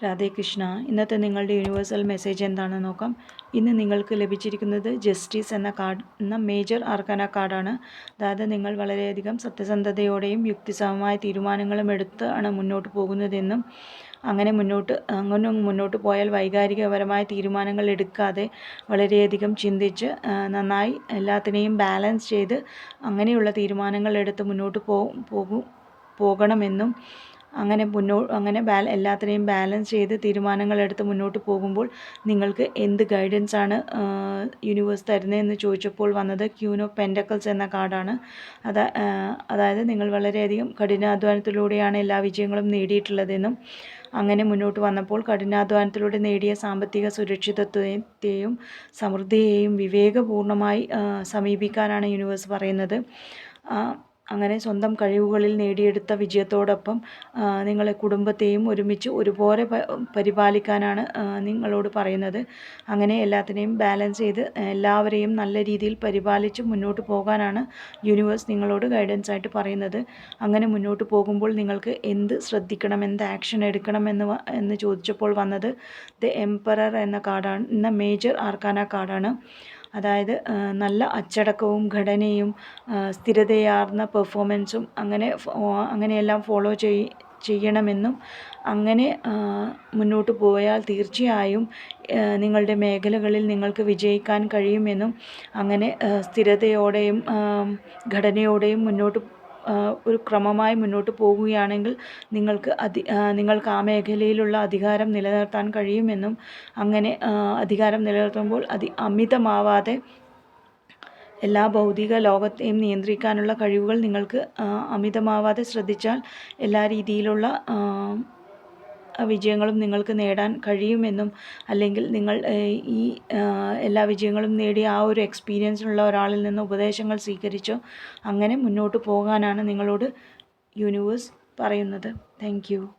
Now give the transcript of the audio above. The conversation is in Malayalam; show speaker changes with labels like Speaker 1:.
Speaker 1: രാധേ കൃഷ്ണ. ഇന്നത്തെ നിങ്ങളുടെ യൂണിവേഴ്സൽ മെസ്സേജ് എന്താണെന്ന് നോക്കാം. ഇന്ന് നിങ്ങൾക്ക് ലഭിച്ചിരിക്കുന്നത് ജസ്റ്റിസ് എന്ന മേജർ ആർക്കാന കാർഡാണ്. അതായത് നിങ്ങൾ വളരെയധികം സത്യസന്ധതയോടെയും യുക്തിസഹമായ തീരുമാനങ്ങളും എടുത്താണ് മുന്നോട്ട് പോകുന്നതെന്നും അങ്ങനെ മുന്നോട്ട് പോയാൽ വൈകാരികപരമായ തീരുമാനങ്ങൾ എടുക്കാതെ വളരെയധികം ചിന്തിച്ച് നന്നായി എല്ലാത്തിനെയും ബാലൻസ് ചെയ്ത് അങ്ങനെയുള്ള തീരുമാനങ്ങൾ എടുത്ത് മുന്നോട്ട് പോകണമെന്നും അങ്ങനെ എല്ലാത്തിനെയും ബാലൻസ് ചെയ്ത് തീരുമാനങ്ങൾ എടുത്ത് മുന്നോട്ട് പോകുമ്പോൾ നിങ്ങൾക്ക് എന്ത് ഗൈഡൻസ് ആണ് യൂണിവേഴ്സ് തരുന്നതെന്ന് ചോദിച്ചപ്പോൾ വന്നത് ക്യൂൻ ഓഫ് പെൻറ്റക്കിൾസ് എന്ന കാർഡാണ്. അതായത് നിങ്ങൾ വളരെയധികം കഠിനാധ്വാനത്തിലൂടെയാണ് എല്ലാ വിജയങ്ങളും നേടിയിട്ടുള്ളതെന്നും അങ്ങനെ മുന്നോട്ട് വന്നപ്പോൾ കഠിനാധ്വാനത്തിലൂടെ നേടിയ സാമ്പത്തിക സുരക്ഷിതത്വത്തെയും സമൃദ്ധിയെയും വിവേകപൂർണ്ണമായി സമീപിക്കാനാണ് യൂണിവേഴ്സ് പറയുന്നത്. അങ്ങനെ സ്വന്തം കഴിവുകളിൽ നേടിയെടുത്ത വിജയത്തോടൊപ്പം നിങ്ങളെ കുടുംബത്തെയും ഒരുപോലെ പരിപാലിക്കാനാണ് നിങ്ങളോട് പറയുന്നത്. അങ്ങനെ എല്ലാത്തിനെയും ബാലൻസ് ചെയ്ത് എല്ലാവരെയും നല്ല രീതിയിൽ പരിപാലിച്ച് മുന്നോട്ട് പോകാനാണ് യൂണിവേഴ്സ് നിങ്ങളോട് ഗൈഡൻസ് ആയിട്ട് പറയുന്നത്. അങ്ങനെ മുന്നോട്ട് പോകുമ്പോൾ നിങ്ങൾക്ക് എന്ത് ശ്രദ്ധിക്കണം, എന്ത് ആക്ഷൻ എടുക്കണം എന്ന് ചോദിച്ചപ്പോൾ വന്നത് ദ എംപറർ എന്ന മേജർ ആർക്കാന കാർഡാണ്. അതായത് നല്ല അച്ചടക്കവും ഘടനയും സ്ഥിരതയാർന്ന പെർഫോമൻസും അങ്ങനെയെല്ലാം ഫോളോ ചെയ്യണമെന്നും അങ്ങനെ മുന്നോട്ട് പോയാൽ തീർച്ചയായും നിങ്ങളുടെ മേഖലകളിൽ നിങ്ങൾക്ക് വിജയിക്കാൻ കഴിയുമെന്നും അങ്ങനെ സ്ഥിരതയോടെയും ഘടനയോടെയും ഒരു ക്രമമായി മുന്നോട്ട് പോകുകയാണെങ്കിൽ നിങ്ങൾക്ക് ആ മേഖലയിലുള്ള അധികാരം നിലനിർത്താൻ കഴിയുമെന്നും അങ്ങനെ അധികാരം നിലനിർത്തുമ്പോൾ അമിതമാവാതെ എല്ലാ ഭൗതിക ലോകത്തെയും നിയന്ത്രിക്കാനുള്ള കഴിവുകൾ നിങ്ങൾക്ക് അമിതമാവാതെ ശ്രദ്ധിച്ചാൽ എല്ലാ രീതിയിലുള്ള വിജയങ്ങളും നിങ്ങൾക്ക് നേടാൻ കഴിയുമെന്നും അല്ലെങ്കിൽ നിങ്ങൾ ഈ എല്ലാ വിജയങ്ങളും നേടി ആ ഒരു എക്സ്പീരിയൻസിലുള്ള ഒരാളിൽ നിന്ന് ഉപദേശങ്ങൾ സ്വീകരിച്ചോ അങ്ങനെ മുന്നോട്ട് പോകാനാണ് നിങ്ങളോട് യൂണിവേഴ്സ് പറയുന്നത്. Thank you.